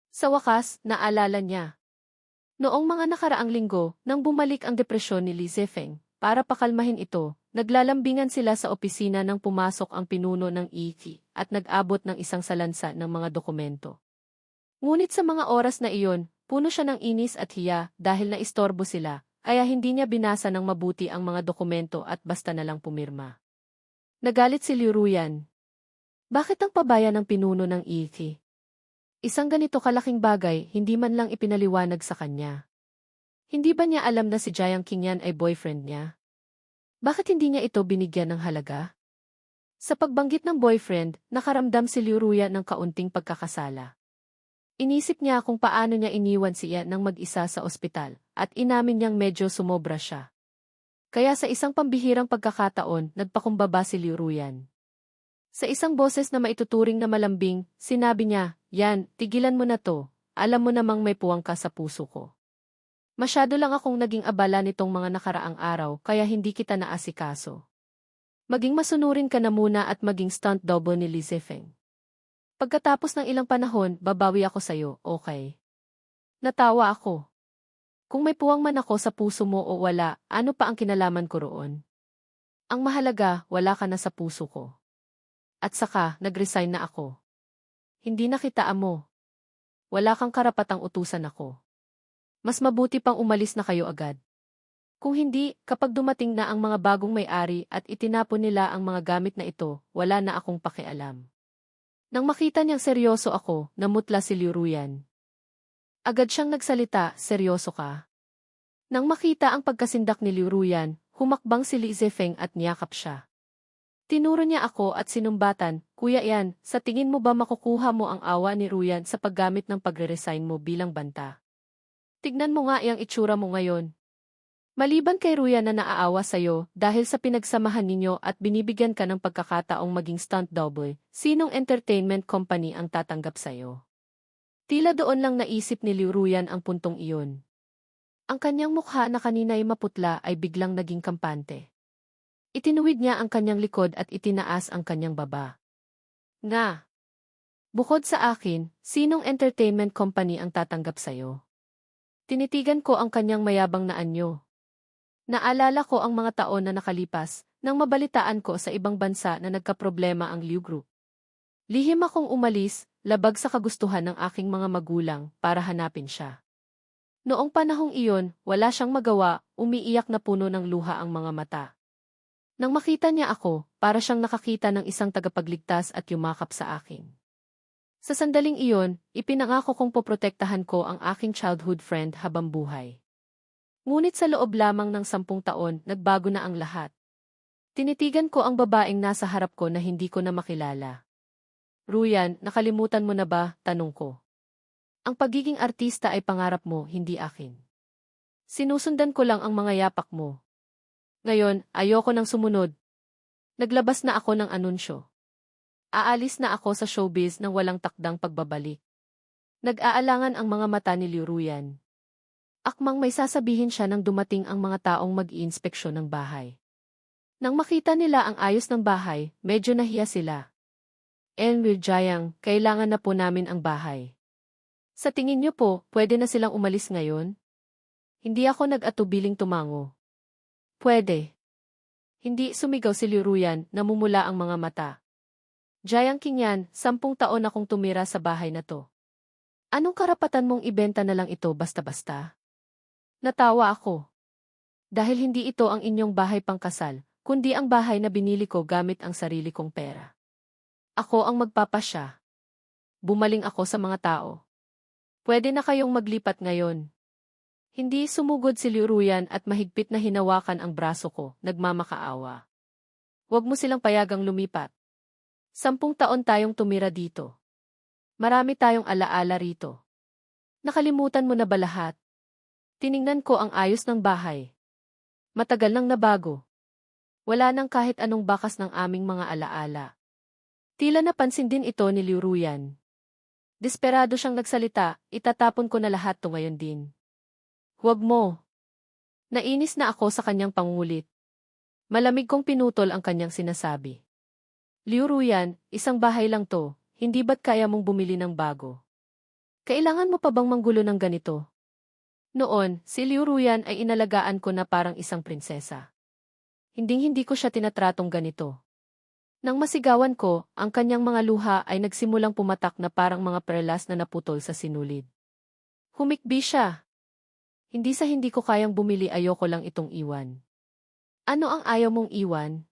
Sa wakas, naalala niya. Noong mga nakaraang linggo, nang bumalik ang depresyon ni Li Zifeng, para pakalmahin ito, naglalambingan sila sa opisina nang pumasok ang pinuno ng EQ at nag-abot ng isang salansa ng mga dokumento. Ngunit sa mga oras na iyon, puno siya ng inis at hiya dahil naistorbo sila, kaya hindi niya binasa ng mabuti ang mga dokumento at basta na lang pumirma. Nagalit si Liu Ruyan. Bakit ang pabaya ng pinuno ng EQ? Isang ganito kalaking bagay, hindi man lang ipinaliwanag sa kanya. Hindi ba niya alam na si Jiang Qingyan ay boyfriend niya? Bakit hindi niya ito binigyan ng halaga? Sa pagbanggit ng boyfriend, nakaramdam si Liu Ruyan ng kaunting pagkakasala. Inisip niya kung paano niya iniwan siya ng mag-isa sa ospital, at inamin niyang medyo sumobra siya. Kaya sa isang pambihirang pagkakataon, nagpakumbaba si Liu Ruyan. Sa isang boses na maituturing na malambing, sinabi niya, "Yan, tigilan mo na to, alam mo namang may puwang ka sa puso ko. Masyado lang akong naging abala nitong mga nakaraang araw kaya hindi kita naasikaso. Maging masunurin ka na muna at maging stunt double ni Li Zifeng. Pagkatapos ng ilang panahon, babawi ako sa'yo, okay?" Natawa ako. Kung may puwang man ako sa puso mo o wala, ano pa ang kinalaman ko roon? Ang mahalaga, wala ka na sa puso ko. At saka, nag-resign na ako. Hindi na kita amo. Wala kang karapatang utusan ako. Mas mabuti pang umalis na kayo agad. Kung hindi, kapag dumating na ang mga bagong may-ari at itinapon nila ang mga gamit na ito, wala na akong pakialam. Nang makita niyang seryoso ako, namutla si Liu Ruyan. Agad siyang nagsalita, "Seryoso ka?" Nang makita ang pagkasindak ni Liu Ruyan, humakbang si Li Zifeng at niyakap siya. Tinuro niya ako at sinumbatan, Kuya Ian, sa tingin mo ba makukuha mo ang awa ni Ruyan sa paggamit ng pagre-resign mo bilang banta? Tignan mo nga iyang itsura mo ngayon. Maliban kay Ruyan na naaawa sa'yo dahil sa pinagsamahan ninyo at binibigyan ka ng pagkakataong maging stunt double, sinong entertainment company ang tatanggap sa'yo? Tila doon lang naisip ni Liu Ruyan ang puntong iyon. Ang kanyang mukha na kanina'y maputla ay biglang naging kampante. Itinuwid niya ang kanyang likod at itinaas ang kanyang baba. Nga! Bukod sa akin, sinong entertainment company ang tatanggap sa'yo? Tinitigan ko ang kanyang mayabang na anyo. Naalala ko ang mga taon na nakalipas nang mabalitaan ko sa ibang bansa na nagkaproblema ang Liu Group. Lihim akong umalis, labag sa kagustuhan ng aking mga magulang para hanapin siya. Noong panahong iyon, wala siyang magawa, umiiyak na puno ng luha ang mga mata. Nang makita niya ako, para siyang nakakita ng isang tagapagligtas at yumakap sa akin. Sa sandaling iyon, ipinangako kong poprotektahan ko ang aking childhood friend habang buhay. Ngunit sa loob lamang ng 10 taon, nagbago na ang lahat. Tinitigan ko ang babaeng nasa harap ko na hindi ko na makilala. Ruyan, nakalimutan mo na ba? Tanong ko. Ang pagiging artista ay pangarap mo, hindi akin. Sinusundan ko lang ang mga yapak mo. Ngayon, ayoko nang sumunod. Naglabas na ako ng anunsyo. Aalis na ako sa showbiz nang walang takdang pagbabalik. Nag-aalangan ang mga mata ni Liu Ruyan. Akmang may sasabihin siya nang dumating ang mga taong mag-iinspeksyon ng bahay. Nang makita nila ang ayos ng bahay, medyo nahiya sila. Jayang, kailangan na po namin ang bahay. Sa tingin niyo po, pwede na silang umalis ngayon? Hindi ako nag-atubiling tumango. Pwede. Hindi sumigaw si Liu Ruyan, namumula ang mga mata. Jayang Qingyan, 10 taon akong tumira sa bahay na to. Anong karapatan mong ibenta na lang ito basta-basta? Natawa ako. Dahil hindi ito ang inyong bahay pangkasal, kundi ang bahay na binili ko gamit ang sarili kong pera. Ako ang magpapasya. Bumaling ako sa mga tao. Pwede na kayong maglipat ngayon. Hindi sumugod si Liu Ruyan at mahigpit na hinawakan ang braso ko, nagmamakaawa. Huwag mo silang payagang lumipat. 10 taon tayong tumira dito. Marami tayong alaala rito. Nakalimutan mo na ba lahat? Tiningnan ko ang ayos ng bahay. Matagal nang nabago. Wala nang kahit anong bakas ng aming mga alaala. Tila napansin din ito ni Liu Ruyan. Desperado siyang nagsalita, itatapon ko na lahat to ngayon din. Huwag mo. Nainis na ako sa kanyang pangulit. Malamig kong pinutol ang kanyang sinasabi. Liu Ruyan, isang bahay lang to, hindi ba't kaya mong bumili ng bago? Kailangan mo pa bang manggulo ng ganito? Noon, si Liu Ruyan ay inalagaan ko na parang isang prinsesa. Hinding-hindi ko siya tinatratong ganito. Nang masigawan ko, ang kanyang mga luha ay nagsimulang pumatak na parang mga perlas na naputol sa sinulid. Humikbi siya. Hindi ko kayang bumili, ayoko lang itong iwan. Ano ang ayaw mong iwan?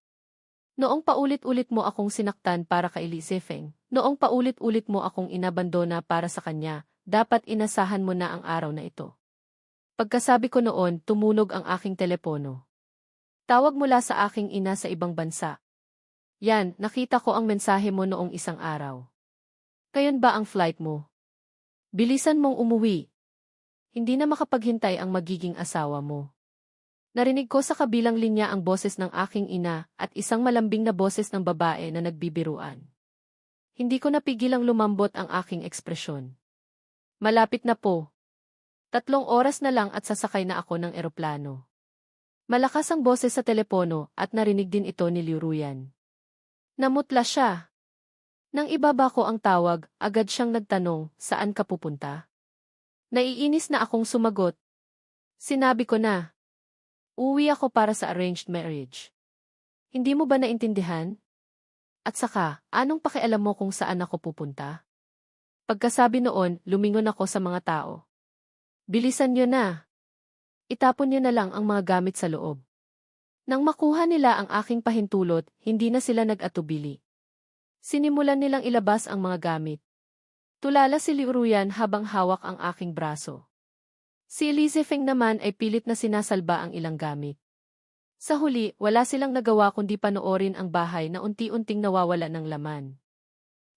Noong paulit-ulit mo akong sinaktan para kay Li Zifeng, noong paulit-ulit mo akong inabandona para sa kanya, dapat inasahan mo na ang araw na ito. Pagkasabi ko noon, tumunog ang aking telepono. Tawag mula sa aking ina sa ibang bansa. Yan, nakita ko ang mensahe mo noong isang araw. Kayon ba ang flight mo? Bilisan mong umuwi. Hindi na makapaghintay ang magiging asawa mo. Narinig ko sa kabilang linya ang boses ng aking ina at isang malambing na boses ng babae na nagbibiruan. Hindi ko napigilang lumambot ang aking ekspresyon. Malapit na po. 3 oras na lang at sasakay na ako ng eroplano. Malakas ang boses sa telepono at narinig din ito ni Liu Ruyan. Namutla siya. Nang ibaba ko ang tawag, agad siyang nagtanong, saan ka pupunta? Naiinis na akong sumagot. Sinabi ko na. Uwi ako para sa arranged marriage. Hindi mo ba naintindihan? At saka, anong pakialam mo kung saan ako pupunta? Pagkasabi noon, lumingon ako sa mga tao. Bilisan niyo na. Itapon niyo na lang ang mga gamit sa loob. Nang makuha nila ang aking pahintulot, hindi na sila nag-atubili. Sinimulan nilang ilabas ang mga gamit. Tulala si Liu Ruyan habang hawak ang aking braso. Si Li Zifeng naman ay pilit na sinasalba ang ilang gamit. Sa huli, wala silang nagawa kundi panoorin ang bahay na unti-unting nawawala ng laman.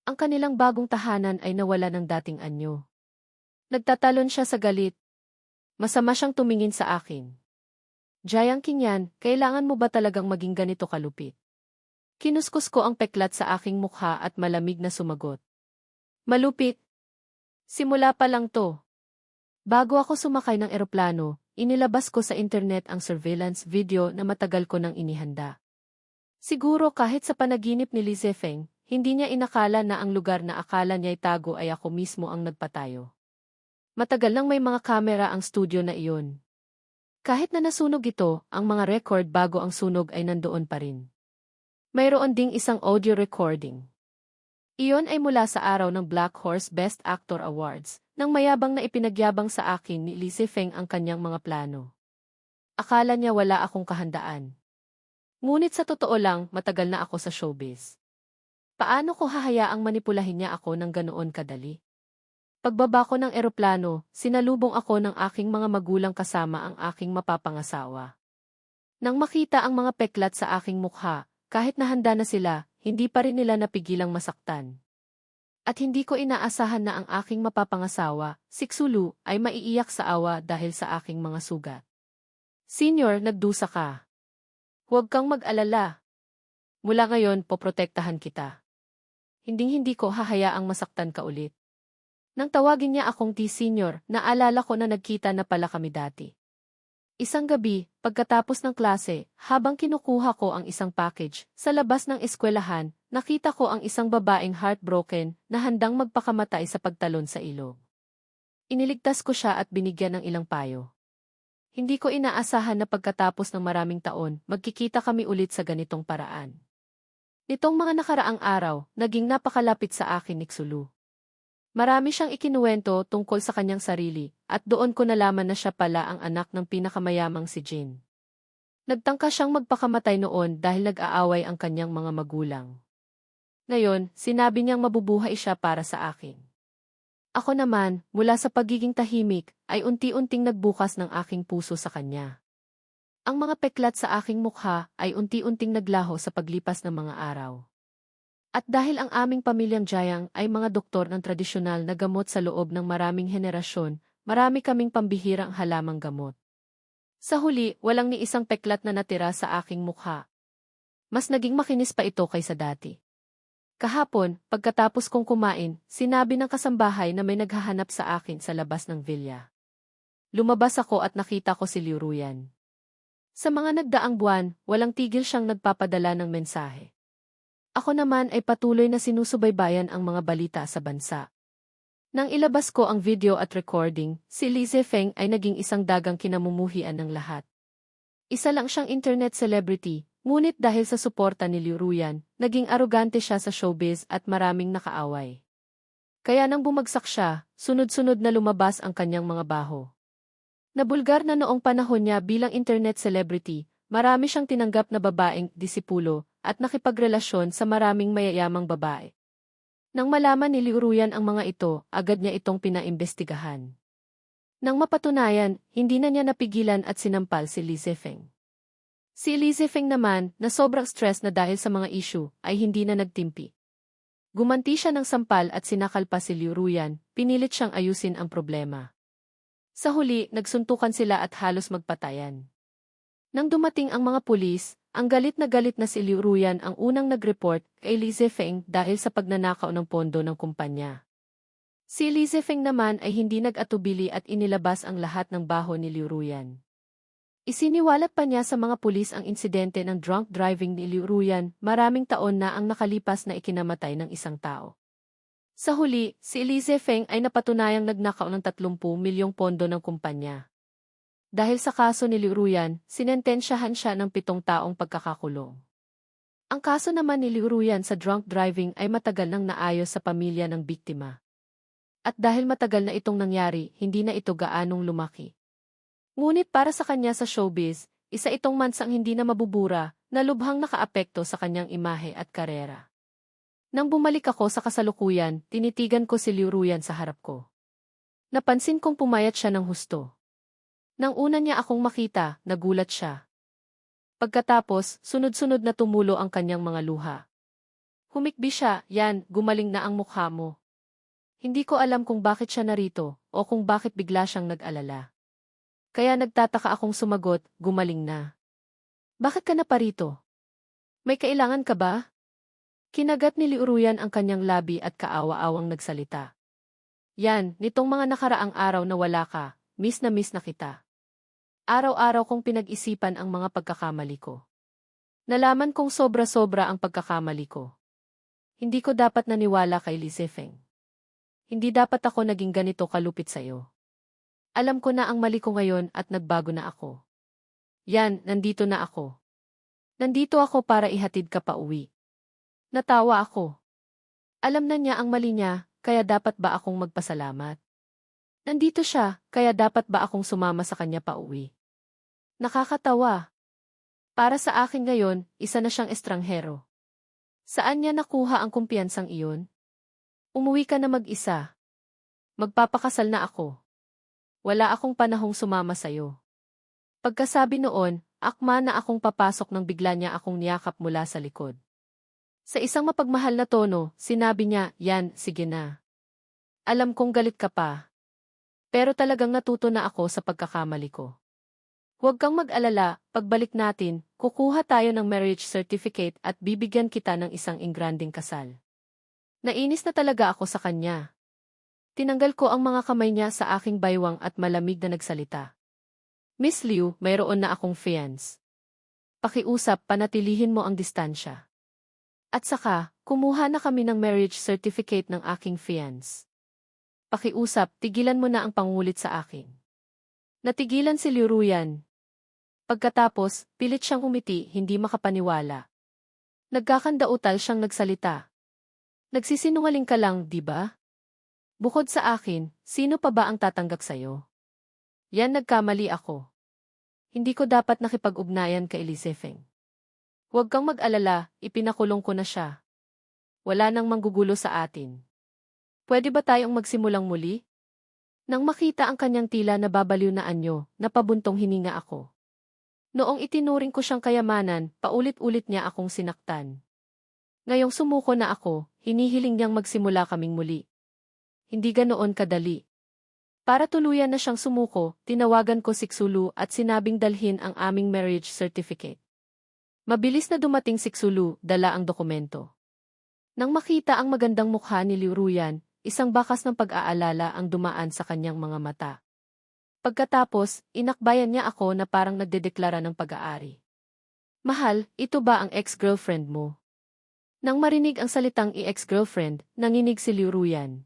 Ang kanilang bagong tahanan ay nawala ng dating anyo. Nagtatalon siya sa galit. Masama siyang tumingin sa akin. Jayang Kinyan, kailangan mo ba talagang maging ganito kalupit? Kinuskus ko ang peklat sa aking mukha at malamig na sumagot. Malupit. Simula pa lang to. Bago ako sumakay ng eroplano, inilabas ko sa internet ang surveillance video na matagal ko nang inihanda. Siguro kahit sa panaginip ni Li Zefeng, hindi niya inakala na ang lugar na akala niya'y tago ay ako mismo ang nagpatayo. Matagal nang may mga kamera ang studio na iyon. Kahit na nasunog ito, ang mga record bago ang sunog ay nandoon pa rin. Mayroon ding isang audio recording. Iyon ay mula sa araw ng Black Horse Best Actor Awards, nang mayabang na ipinagyabang sa akin ni Li Zefeng ang kanyang mga plano. Akala niya wala akong kahandaan. Ngunit sa totoo lang, matagal na ako sa showbiz. Paano ko hahayaang manipulahin niya ako ng ganoon kadali? Pagbaba ko ng eroplano, sinalubong ako ng aking mga magulang kasama ang aking mapapangasawa. Nang makita ang mga peklat sa aking mukha, kahit nahanda na sila, hindi pa rin nila napigilang masaktan. At hindi ko inaasahan na ang aking mapapangasawa, si Xulu, ay maiiyak sa awa dahil sa aking mga sugat. Senior, nagdusa ka. Huwag kang mag-alala. Mula ngayon, poprotektahan kita. Hinding-hindi ko hahayaang masaktan ka ulit. Nang tawagin niya akong T-Senior, naalala ko na nagkita na pala kami dati. Isang gabi, pagkatapos ng klase, habang kinukuha ko ang isang package, sa labas ng eskwelahan, nakita ko ang isang babaeng heartbroken na handang magpakamatay sa pagtalon sa ilog. Iniligtas ko siya at binigyan ng ilang payo. Hindi ko inaasahan na pagkatapos ng maraming taon, magkikita kami ulit sa ganitong paraan. Nitong mga nakaraang araw, naging napakalapit sa akin ni Xulu. Marami siyang ikinuwento tungkol sa kanyang sarili, at doon ko nalaman na siya pala ang anak ng pinakamayamang si Jin. Nagtangka siyang magpakamatay noon dahil nag-aaway ang kanyang mga magulang. Ngayon, sinabi niyang mabubuhay siya para sa akin. Ako naman, mula sa pagiging tahimik, ay unti-unting nagbukas ng aking puso sa kanya. Ang mga peklat sa aking mukha ay unti-unting naglaho sa paglipas ng mga araw. At dahil ang aming pamilyang Jayang ay mga doktor ng tradisyonal na gamot sa loob ng maraming henerasyon, marami kaming pambihirang halamang gamot. Sa huli, walang ni isang peklat na natira sa aking mukha. Mas naging makinis pa ito kaysa dati. Kahapon, pagkatapos kong kumain, sinabi ng kasambahay na may naghahanap sa akin sa labas ng villa. Lumabas ako at nakita ko si Liu Ruyan. Sa mga nagdaang buwan, walang tigil siyang nagpapadala ng mensahe. Ako naman ay patuloy na sinusubaybayan ang mga balita sa bansa. Nang ilabas ko ang video at recording, si Li Zefeng ay naging isang dagang kinamumuhian ng lahat. Isa lang siyang internet celebrity, ngunit dahil sa suporta ni Liu Ruyan, naging arogante siya sa showbiz at maraming nakaaway. Kaya nang bumagsak siya, sunod-sunod na lumabas ang kanyang mga baho. Nabulgar na noong panahon niya bilang internet celebrity, marami siyang tinanggap na babaeng disipulo, at nakipagrelasyon sa maraming mayayamang babae. Nang malaman ni Liu Ruyan ang mga ito, agad niya itong pinaimbestigahan. Nang mapatunayan, hindi na niya napigilan at sinampal si Li Zefeng. Si Li Zefeng naman, na sobrang stress na dahil sa mga issue, ay hindi na nagtimpi. Gumanti siya ng sampal at sinakal pa si Liu Ruyan, pinilit siyang ayusin ang problema. Sa huli, nagsuntukan sila at halos magpatayan. Nang dumating ang mga pulis, ang galit na si Liu Ruyan ang unang nag-report kay Li Zefeng dahil sa pagnanakaw ng pondo ng kumpanya. Si Li Zefeng naman ay hindi nag-atubili at inilabas ang lahat ng baho ni Liu Ruyan. Isiniwalat pa niya sa mga pulis ang insidente ng drunk driving ni Liu Ruyan, maraming taon na ang nakalipas na ikinamatay ng isang tao. Sa huli, si Li Zefeng ay napatunayang nagnakaw ng 30 milyong pondo ng kumpanya. Dahil sa kaso ni Liu Ruyan, sinentensyahan siya ng 7 taong pagkakakulong. Ang kaso naman ni Liu Ruyan sa drunk driving ay matagal nang naayos sa pamilya ng biktima. At dahil matagal na itong nangyari, hindi na ito gaanong lumaki. Ngunit para sa kanya sa showbiz, isa itong mansang hindi na mabubura, na lubhang nakaapekto sa kanyang imahe at karera. Nang bumalik ako sa kasalukuyan, tinitigan ko si Liu Ruyan sa harap ko. Napansin kong pumayat siya ng husto. Nang una niya akong makita, nagulat siya. Pagkatapos, sunod-sunod na tumulo ang kanyang mga luha. Humikbi siya, yan, gumaling na ang mukha mo. Hindi ko alam kung bakit siya narito, o kung bakit bigla siyang nag-alala. Kaya nagtataka akong sumagot, gumaling na. Bakit ka na parito? May kailangan ka ba? Kinagat ni Liuruyan ang kanyang labi at kaawa-awang nagsalita. Yan, nitong mga nakaraang araw na wala ka, miss na kita. Araw-araw kong pinag-isipan ang mga pagkakamali ko. Nalaman kong sobra-sobra ang pagkakamali ko. Hindi ko dapat naniwala kay Li Zifeng. Hindi dapat ako naging ganito kalupit sa'yo. Alam ko na ang mali ko ngayon at nagbago na ako. Yan, nandito na ako. Nandito ako para ihatid ka pa uwi. Natawa ako. Alam na niya ang mali niya, kaya dapat ba akong magpasalamat? Nandito siya, kaya dapat ba akong sumama sa kanya pa uwi? Nakakatawa. Para sa akin ngayon, isa na siyang estranghero. Saan niya nakuha ang kumpiyansang iyon? Umuwi ka na mag-isa. Magpapakasal na ako. Wala akong panahong sumama sa'yo. Pagkasabi noon, akma na akong papasok nang bigla niya akong niyakap mula sa likod. Sa isang mapagmahal na tono, sinabi niya, yan, sige na. Alam kong galit ka pa. Pero talagang natuto na ako sa pagkakamali ko. Huwag kang mag-alala, pagbalik natin, kukuha tayo ng marriage certificate at bibigyan kita ng isang ingranding kasal. Nainis na talaga ako sa kanya. Tinanggal ko ang mga kamay niya sa aking baywang at malamig na nagsalita. Miss Liu, mayroon na akong fiance. Pakiusap, panatilihin mo ang distansya. At saka, kumuha na kami ng marriage certificate ng aking fiance. Pakiusap, tigilan mo na ang pangulit sa akin. Natigilan si Liu Ruyan. Pagkatapos, pilit siyang umiti, hindi makapaniwala. Nagkakandautal siyang nagsalita. Nagsisinungaling ka lang, di ba? Bukod sa akin, sino pa ba ang tatanggap sa'yo? Yan, nagkamali ako. Hindi ko dapat nakipag-ugnayan kay Li Zifeng. Huwag kang mag-alala, ipinakulong ko na siya. Wala nang manggugulo sa atin. Pwede ba tayong magsimulang muli? Nang makita ang kanyang tila na babaliw na anyo, napabuntong hininga ako. Noong itinuring ko siyang kayamanan, paulit-ulit niya akong sinaktan. Ngayong sumuko na ako, hinihiling niyang magsimula kaming muli. Hindi ganoon kadali. Para tuluyan na siyang sumuko, tinawagan ko si Xulu at sinabing dalhin ang aming marriage certificate. Mabilis na dumating si Xulu, dala ang dokumento. Nang makita ang magandang mukha ni Liu Ruyan, isang bakas ng pag-aalala ang dumaan sa kanyang mga mata. Pagkatapos, inakbayan niya ako na parang nagdedeklara ng pag-aari. Mahal, ito ba ang ex-girlfriend mo? Nang marinig ang salitang i-ex-girlfriend, nanginig si Liu Ruyan.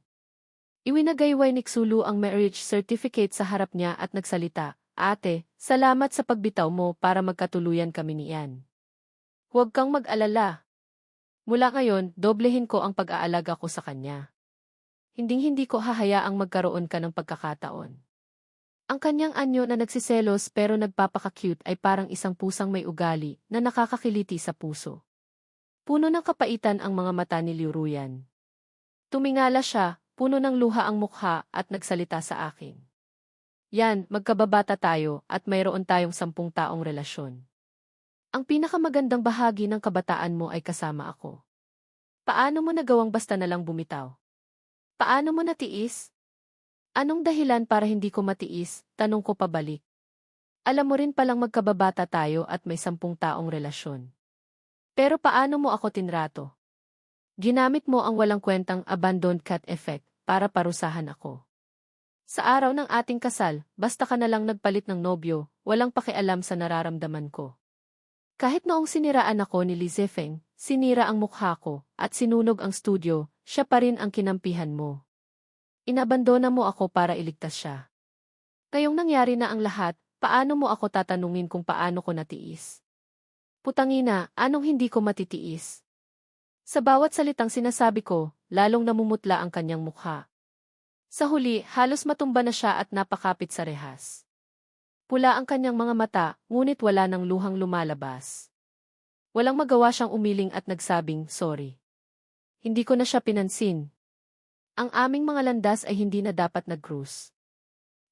Iwinagayway ni Xulu ang marriage certificate sa harap niya at nagsalita, Ate, salamat sa pagbitaw mo para magkatuluyan kami niyan. Huwag kang mag-alala. Mula ngayon, doblehin ko ang pag-aalaga ko sa kanya. Hinding-hindi ko hahayaang magkaroon ka ng pagkakataon. Ang kanyang anyo na nagsiselos pero nagpapaka-cute ay parang isang pusang may ugali na nakakakiliti sa puso. Puno ng kapaitan ang mga mata ni Liu Ruyan. Tumingala siya, puno ng luha ang mukha at nagsalita sa akin. Yan, magkababata tayo at mayroon tayong 10 taong relasyon. Ang pinakamagandang bahagi ng kabataan mo ay kasama ako. Paano mo nagawang basta na lang bumitaw? Paano mo natiis? Anong dahilan para hindi ko matiis? Tanong ko pabalik. Alam mo rin palang magkababata tayo at may 10 taong relasyon. Pero paano mo ako tinrato? Ginamit mo ang walang kwentang abandoned cat effect para parusahan ako. Sa araw ng ating kasal, basta ka na lang nagpalit ng nobyo, walang pakialam sa nararamdaman ko. Kahit noong siniraan ako ni Li Zifeng, sinira ang mukha ko, at sinunog ang studio, siya pa rin ang kinampihan mo. Inabandona mo ako para iligtas siya. Ngayong nangyari na ang lahat, paano mo ako tatanungin kung paano ko natiis? Putangina, anong hindi ko matitiis? Sa bawat salitang sinasabi ko, lalong namumutla ang kanyang mukha. Sa huli, halos matumba na siya at napakapit sa rehas. Pula ang kanyang mga mata, ngunit wala nang luhang lumalabas. Walang magawa siyang umiling at nagsabing, sorry. Hindi ko na siya pinansin. Ang aming mga landas ay hindi na dapat nag-cruise.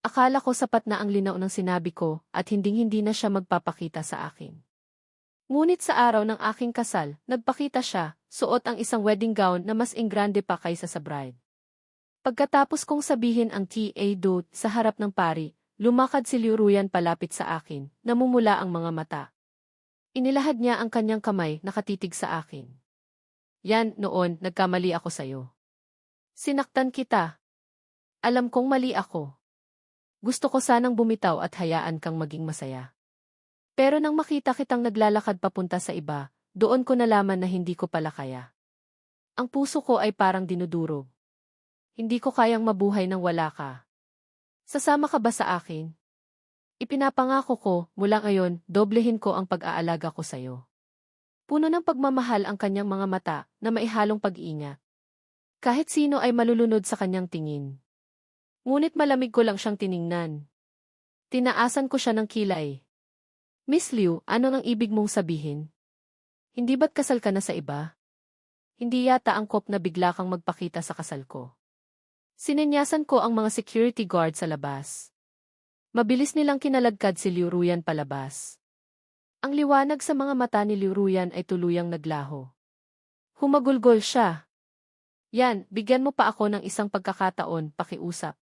Akala ko sapat na ang linaw ng sinabi ko at hinding-hindi na siya magpapakita sa akin. Ngunit sa araw ng aking kasal, nagpakita siya, suot ang isang wedding gown na mas ingrande pa kaysa sa bride. Pagkatapos kong sabihin ang ta sa harap ng pari, lumakad si Liu Ruyan palapit sa akin, namumula ang mga mata. Inilahad niya ang kanyang kamay, nakatitig sa akin. Yan, noon, nagkamali ako sa'yo. Sinaktan kita. Alam kong mali ako. Gusto ko sanang bumitaw at hayaan kang maging masaya. Pero nang makita kitang naglalakad papunta sa iba, doon ko nalaman na hindi ko pala kaya. Ang puso ko ay parang dinudurog. Hindi ko kayang mabuhay nang wala ka. Sasama ka ba sa akin? Ipinapangako ko, mula ngayon, doblehin ko ang pag-aalaga ko sa'yo. Puno ng pagmamahal ang kanyang mga mata na maihalong pag-iingat. Kahit sino ay malulunod sa kanyang tingin. Ngunit malamig ko lang siyang tiningnan. Tinaasan ko siya ng kilay. Miss Liu, ano nang ibig mong sabihin? Hindi ba't kasal ka na sa iba? Hindi yata angkop na bigla kang magpakita sa kasal ko. Sinenyasan ko ang mga security guard sa labas. Mabilis nilang kinalagkad si Liu Ruyan palabas. Ang liwanag sa mga mata ni Liu Ruyan ay tuluyang naglaho. Humagulgol siya. Yan, bigyan mo pa ako ng isang pagkakataon, pakiusap.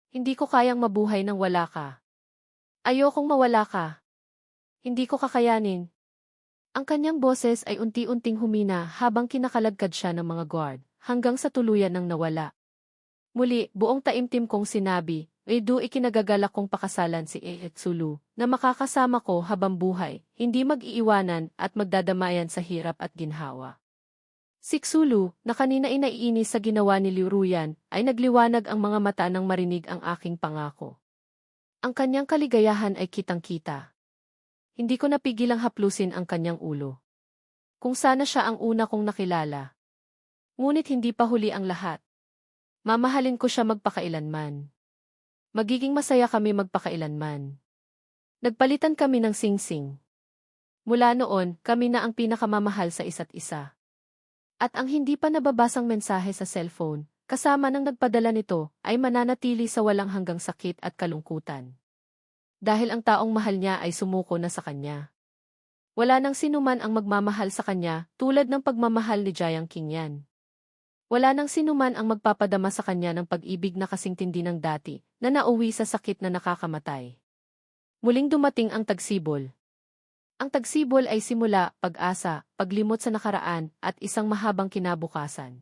Hindi ko kayang mabuhay nang wala ka. Ayokong mawala ka. Hindi ko kakayanin. Ang kanyang boses ay unti-unting humina habang kinakalagkad siya ng mga guard, hanggang sa tuluyan nang nawala. Muli, buong taimtim kong sinabi, ikinagagalak kong pakasalan si Tsulu, na makakasama ko habang buhay, hindi mag-iiwanan at magdadamayan sa hirap at ginhawa. Si Tsulu, na kanina inaiinis sa ginawa ni Liu Ruyan, ay nagliwanag ang mga mata nang marinig ang aking pangako. Ang kanyang kaligayahan ay kitang-kita. Hindi ko napigilang haplusin ang kanyang ulo. Kung sana siya ang una kong nakilala. Ngunit hindi pa huli ang lahat. Mamahalin ko siya magpakailanman. Magiging masaya kami magpakailanman. Nagpalitan kami ng singsing. Mula noon, kami na ang pinakamamahal sa isa't isa. At ang hindi pa nababasang mensahe sa cellphone, kasama ng nagpadala nito, ay mananatili sa walang hanggang sakit at kalungkutan. Dahil ang taong mahal niya ay sumuko na sa kanya. Wala nang sinuman ang magmamahal sa kanya tulad ng pagmamahal ni Jiang Qingyan. Wala nang sinuman ang magpapadama sa kanya ng pag-ibig na kasing tindi ng dati, na nauwi sa sakit na nakakamatay. Muling dumating ang tagsibol. Ang tagsibol ay simula, pag-asa, paglimot sa nakaraan, at isang mahabang kinabukasan.